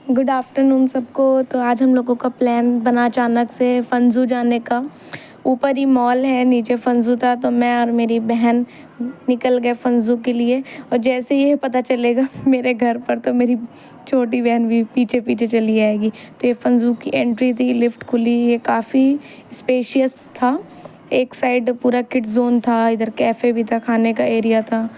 Good afternoon सबको। तो आज हम लोगों का प्लान बना अचानक से फंजू जाने का। ऊपर ही मॉल है, नीचे फंजू था, तो मैं और मेरी बहन निकल गए फंजू के लिए। और जैसे ही ये पता चलेगा मेरे घर पर, तो मेरी छोटी बहन भी पीछे पीछे चली आएगी। तो ये फंजू की एंट्री थी, लिफ्ट खुली, ये काफ़ी स्पेशियस था। एक साइड पूरा किड्स जोन था, इधर कैफ़े भी था, खाने का एरिया था।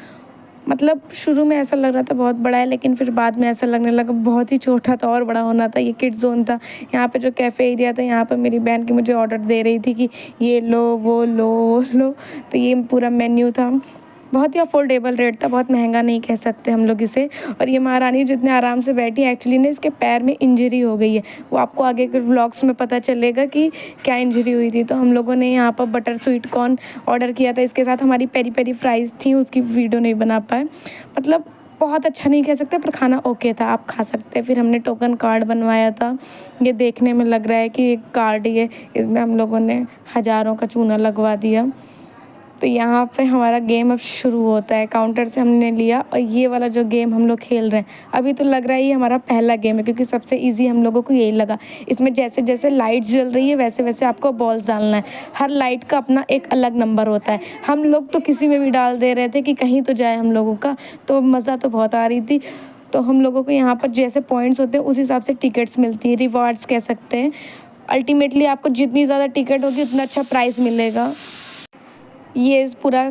मतलब शुरू में ऐसा लग रहा था बहुत बड़ा है, लेकिन फिर बाद में ऐसा लगने लगा बहुत ही छोटा था और बड़ा होना था। ये किड्स जोन था, यहाँ पे जो कैफ़े एरिया था, यहाँ पर मेरी बहन की मुझे ऑर्डर दे रही थी कि ये लो वो लो वो लो। तो ये पूरा मेन्यू था, बहुत ही अफोर्डेबल रेट था, बहुत महंगा नहीं कह सकते हम लोग इसे। और ये महारानी जितने आराम से बैठी है, एक्चुअली ना इसके पैर में इंजरी हो गई है। वो आपको आगे के व्लॉग्स में पता चलेगा कि क्या इंजरी हुई थी। तो हम लोगों ने यहाँ पर बटर स्वीट कॉर्न ऑर्डर किया था, इसके साथ हमारी पेरी पेरी फ्राइज़ थी, उसकी वीडियो नहीं बना पाए। मतलब बहुत अच्छा नहीं कह सकते, पर खाना ओके था, आप खा सकते हैं। फिर हमने टोकन कार्ड बनवाया था, ये देखने में लग रहा है कि एक कार्ड ही है, इसमें हम लोगों ने हज़ारों का चूना लगवा दिया। तो यहाँ पे हमारा गेम अब शुरू होता है। काउंटर से हमने लिया, और ये वाला जो गेम हम लोग खेल रहे हैं अभी, तो लग रहा है ये हमारा पहला गेम है, क्योंकि सबसे इजी हम लोगों को यही लगा। इसमें जैसे जैसे लाइट जल रही है, वैसे वैसे आपको बॉल्स डालना है। हर लाइट का अपना एक अलग नंबर होता है। हम लोग तो किसी में भी डाल दे रहे थे कि कहीं तो जाए हम लोगों का। तो मज़ा तो बहुत आ रही थी। तो हम लोगों को यहाँ पर जैसे पॉइंट्स होते हैं, उस हिसाब से टिकट्स मिलती हैं, रिवॉर्ड्स कह सकते हैं। अल्टीमेटली आपको जितनी ज़्यादा टिकट होगी, उतना अच्छा प्राइस मिलेगा। ये पूरा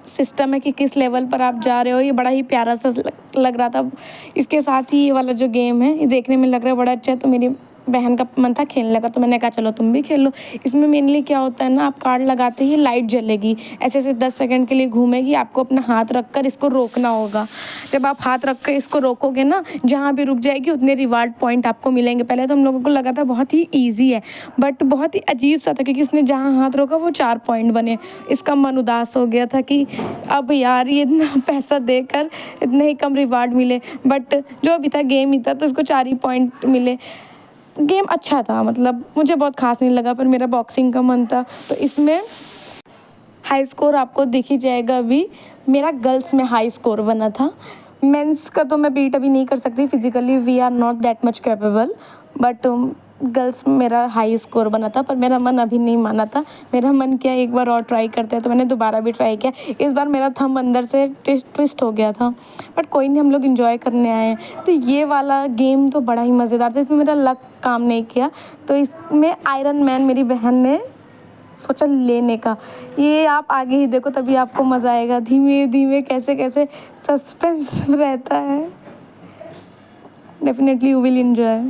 सिस्टम है कि किस लेवल पर आप जा रहे हो, ये बड़ा ही प्यारा सा लग रहा था। इसके साथ ही ये वाला जो गेम है, ये देखने में लग रहा है बड़ा अच्छा है। तो मेरी बहन का मन था खेलने का, तो मैंने कहा चलो तुम भी खेल लो। इसमें मेनली क्या होता है ना, आप कार्ड लगाते ही लाइट जलेगी, ऐसे ऐसे 10 सेकंड के लिए घूमेगी, आपको अपना हाथ रख कर इसको रोकना होगा। जब आप हाथ रख कर इसको रोकोगे ना, जहाँ भी रुक जाएगी उतने रिवार्ड पॉइंट आपको मिलेंगे। पहले तो हम लोगों को लगा था बहुत ही ईजी है, बट बहुत ही अजीब सा था, क्योंकि इसने जहाँ हाथ रोका वो 4 पॉइंट बने। इसका मन उदास हो गया था कि अब यार ये इतना पैसा देकर इतने ही कम रिवार्ड मिले। बट जो भी था, गेम ही था, तो इसको 4 ही पॉइंट मिले। गेम अच्छा था, मतलब मुझे बहुत खास नहीं लगा, पर मेरा बॉक्सिंग का मन था। तो इसमें हाई स्कोर आपको दिख ही जाएगा। अभी मेरा गर्ल्स में हाई स्कोर बना था। मेंस का तो मैं बीट अभी नहीं कर सकती, physically we are not that much capable, but girls में मेरा हाई स्कोर बना था। पर मेरा मन अभी नहीं माना था, मेरा मन किया एक बार और ट्राई करते हैं। तो मैंने दोबारा भी ट्राई किया। इस बार मेरा थंब अंदर से ट्विस्ट हो गया था, बट कोई नहीं, हम लोग इन्जॉय करने आए हैं। तो ये वाला गेम तो बड़ा ही मज़ेदार था, इसमें मेरा लक काम नहीं किया। तो इसमें आयरन मैन मेरी बहन ने सोचा लेने का। ये आप आगे ही देखो, तभी आपको मज़ा आएगा। धीमे धीमे कैसे कैसे सस्पेंस रहता है। Definitely you will enjoy.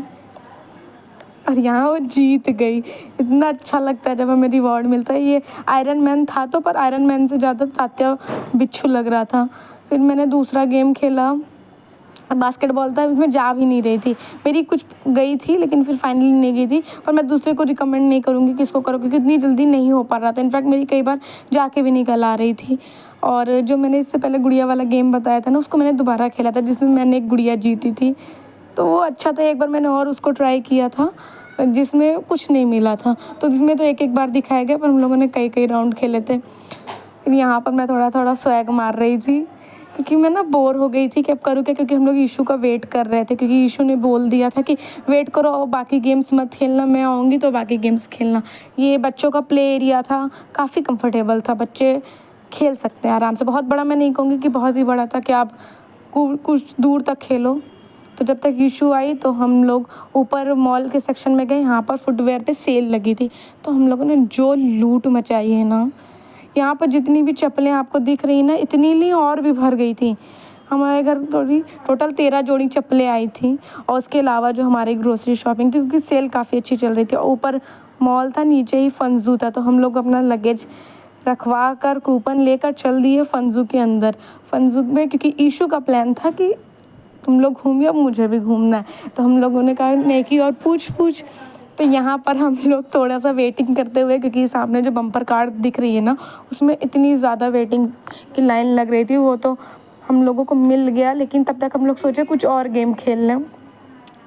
और यहाँ वो जीत गई। इतना अच्छा लगता है जब हमें रिवॉर्ड मिलता है। ये आयरन मैन था तो, पर आयरन मैन से ज़्यादा तात्या बिच्छू लग रहा था। फिर मैंने दूसरा गेम खेला, बास्केटबॉल था, इसमें जा भी नहीं रही थी मेरी, कुछ गई थी लेकिन फिर फाइनली नहीं गई थी। पर मैं दूसरे को रिकमेंड नहीं करूँगी कि इसको करो, क्योंकि इतनी जल्दी नहीं हो पा रहा था। इनफैक्ट मेरी कई बार जाके भी निकल आ रही थी। और जो मैंने इससे पहले गुड़िया वाला गेम बताया था ना, उसको मैंने दोबारा खेला था, जिसमें मैंने एक गुड़िया जीती थी। तो वो अच्छा था। एक बार मैंने और उसको ट्राई किया था, जिसमें कुछ नहीं मिला था। तो जिसमें तो एक एक बार दिखाया गया, पर हम लोगों ने कई कई राउंड खेले थे। यहाँ पर मैं थोड़ा थोड़ा स्वैग मार रही थी, क्योंकि मैं ना बोर हो गई थी कि अब करूँ क्या, क्योंकि हम लोग ईशू का वेट कर रहे थे। क्योंकि ईशू ने बोल दिया था कि वेट करो और बाकी गेम्स मत खेलना, मैं आऊँगी तो बाकी गेम्स खेलना। ये बच्चों का प्ले एरिया था, काफ़ी कंफर्टेबल था, बच्चे खेल सकते हैं आराम से। बहुत बड़ा मैं नहीं कहूँगी कि बहुत ही बड़ा था कि आप कुछ दूर तक खेलो। तो जब तक ईशू आई, तो हम लोग ऊपर मॉल के सेक्शन में गए। यहाँ पर फुटवेयर पे सेल लगी थी, तो हम लोगों ने जो लूट मचाई है ना, यहाँ पर जितनी भी चप्पलें आपको दिख रही ना, इतनी ली और भी भर गई थी। हमारे घर टोटल 13 जोड़ी चप्पलें आई थी। और उसके अलावा जो हमारी ग्रोसरी शॉपिंग थी, क्योंकि सेल काफ़ी अच्छी चल रही थी। और ऊपर मॉल था, नीचे ही फंजू था, तो हम लोग अपना लगेज रखवा कर कूपन लेकर चल दिए फंजू के अंदर। फंजू में क्योंकि ईशू का प्लान था कि तुम लोग घूमिए, अब मुझे भी घूमना है। तो हम लोगों ने कहा नेकी और पूछ पूछ। तो यहाँ पर हम लोग थोड़ा सा वेटिंग करते हुए, क्योंकि सामने जो बम्पर कार दिख रही है ना, उसमें इतनी ज़्यादा वेटिंग की लाइन लग रही थी। वो तो हम लोगों को मिल गया, लेकिन तब तक हम लोग सोचे कुछ और गेम खेल लें।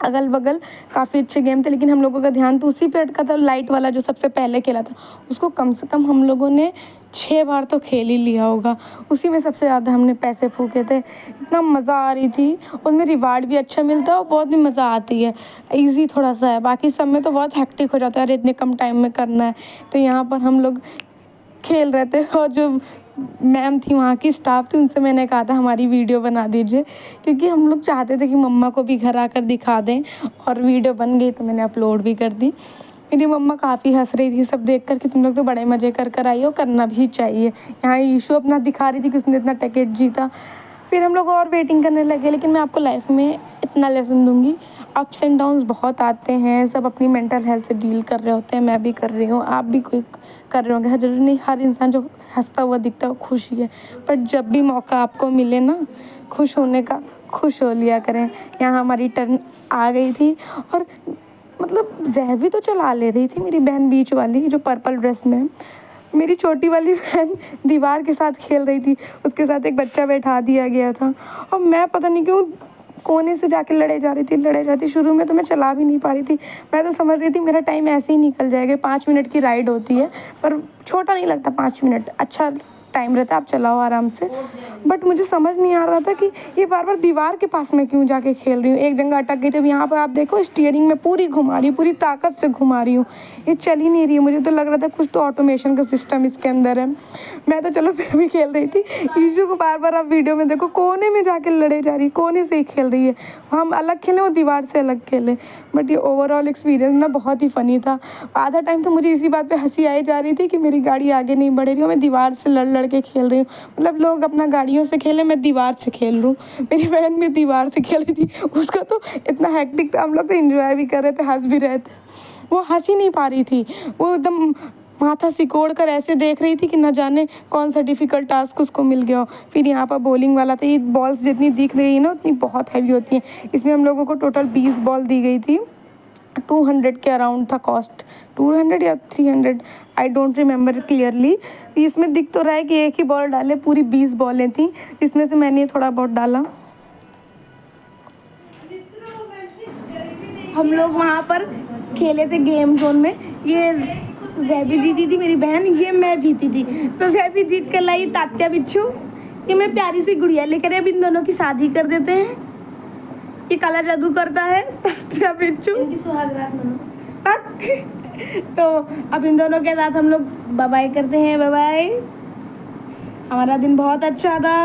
अगल बगल काफ़ी अच्छे गेम थे, लेकिन हम लोगों का ध्यान तो उसी पे अटका था। लाइट वाला जो सबसे पहले खेला था उसको कम से कम हम लोगों ने 6 बार तो खेल ही लिया होगा। उसी में सबसे ज़्यादा हमने पैसे फूके थे। इतना मज़ा आ रही थी, उसमें रिवार्ड भी अच्छा मिलता है और बहुत भी मज़ा आती है। ईज़ी थोड़ा सा है, बाकी सब में तो बहुत हेक्टिक हो जाता है, अरे इतने कम टाइम में करना है। तो यहाँ पर हम लोग खेल रहे थे और जो मैम थी वहाँ की स्टाफ थी उनसे मैंने कहा था हमारी वीडियो बना दीजिए, क्योंकि हम लोग चाहते थे कि मम्मा को भी घर आकर दिखा दें। और वीडियो बन गई तो मैंने अपलोड भी कर दी। मेरी मम्मा काफ़ी हंस रही थी सब देख कर कि तुम लोग तो बड़े मज़े कर आई हो, करना भी चाहिए। यहाँ ईशू अपना दिखा रही थी कि उसने इतना टिकट जीता। फिर हम लोग और वेटिंग करने लगे, लेकिन मैं आपको लाइफ में इतना लेसन दूंगी, अप्स एंड डाउन्स बहुत आते हैं, सब अपनी मेंटल हेल्थ से डील कर रहे होते हैं, मैं भी कर रही हूँ, आप भी कोई कर रहे होंगे। ज़रूरी नहीं हर इंसान जो हंसता हुआ दिखता है वो खुश ही है, पर जब भी मौका आपको मिले ना खुश होने का, खुश हो लिया करें। यहाँ हमारी टर्न आ गई थी और मतलब जहबी तो चला ले रही थी मेरी बहन बीच वाली जो पर्पल ड्रेस में है। मेरी छोटी वाली बहन दीवार के साथ खेल रही थी, उसके साथ एक बच्चा बैठा दिया गया था और मैं पता नहीं क्यों कोने से जाके लड़े जा रही थी। शुरू में तो मैं चला भी नहीं पा रही थी, मैं तो समझ रही थी मेरा टाइम ऐसे ही निकल जाएगा। 5 मिनट की राइड होती है, पर छोटा नहीं लगता 5 मिनट, अच्छा टाइम रहता है, आप चलाओ आराम से। बट मुझे समझ नहीं आ रहा था कि ये बार बार दीवार के पास में क्यों जाके खेल रही हूँ। एक जगह अटक गई थी। अब यहाँ पर आप देखो स्टीयरिंग में पूरी घुमा रही हूँ, पूरी ताकत से घुमा रही हूँ, ये चल ही नहीं रही है। मुझे तो लग रहा था कुछ तो ऑटोमेशन का सिस्टम इसके अंदर है। मैं तो चलो फिर भी खेल रही थी। ईशू को बार बार आप वीडियो में देखो कोने में जाके लड़े जा रही, कोने से ही खेल रही है। हम अलग खेलें, वो दीवार से अलग खेलें। बट ये ओवरऑल एक्सपीरियंस ना बहुत ही फ़नी था। आधा टाइम तो मुझे इसी बात पे हंसी आई जा रही थी कि मेरी गाड़ी आगे नहीं बढ़ रही हो, मैं दीवार से लड़ के खेल रही हूँ। मतलब लोग अपना गाड़ियों से खेले, मैं दीवार से खेल रही हूँ। मेरी बहन भी दीवार से खेल रही थी, उसका तो इतना हेक्टिक था। हम लोग तो इंजॉय भी कर रहे थे, हंस भी रहे थे। वो हंस ही नहीं पा रही थी, वो एकदम माथा सिकोड़ कर ऐसे देख रही थी कि न जाने कौन सा डिफ़िकल्ट टास्क उसको मिल गया हो। फिर यहाँ पर बॉलिंग वाला था। ये बॉल्स जितनी दिख रही है ना उतनी बहुत हैवी होती हैं। इसमें हम लोगों को टोटल 20 बॉल दी गई थी। 200 के अराउंड था कॉस्ट, 200 या 300, आई डोंट रिमेंबर क्लियरली। इसमें दिख तो रहा है कि एक ही बॉल डाले, पूरी 20 बॉलें थी, इसमें से मैंने थोड़ा बहुत डाला। हम लोग वहाँ पर खेले थे गेम जोन में। ये जैबी जीती थी मेरी बहन, ये मैं जीती थी। तो जैबी जीत कर लाई तात्या बिच्छू। ये मैं प्यारी सी गुड़िया लेकर अब इन दोनों की शादी कर देते हैं। ये काला जादू करता है तात्या बिच्छू। तो अब इन दोनों के साथ हम लोग बाय बाय करते हैं। Bye bye. हमारा दिन बहुत अच्छा था।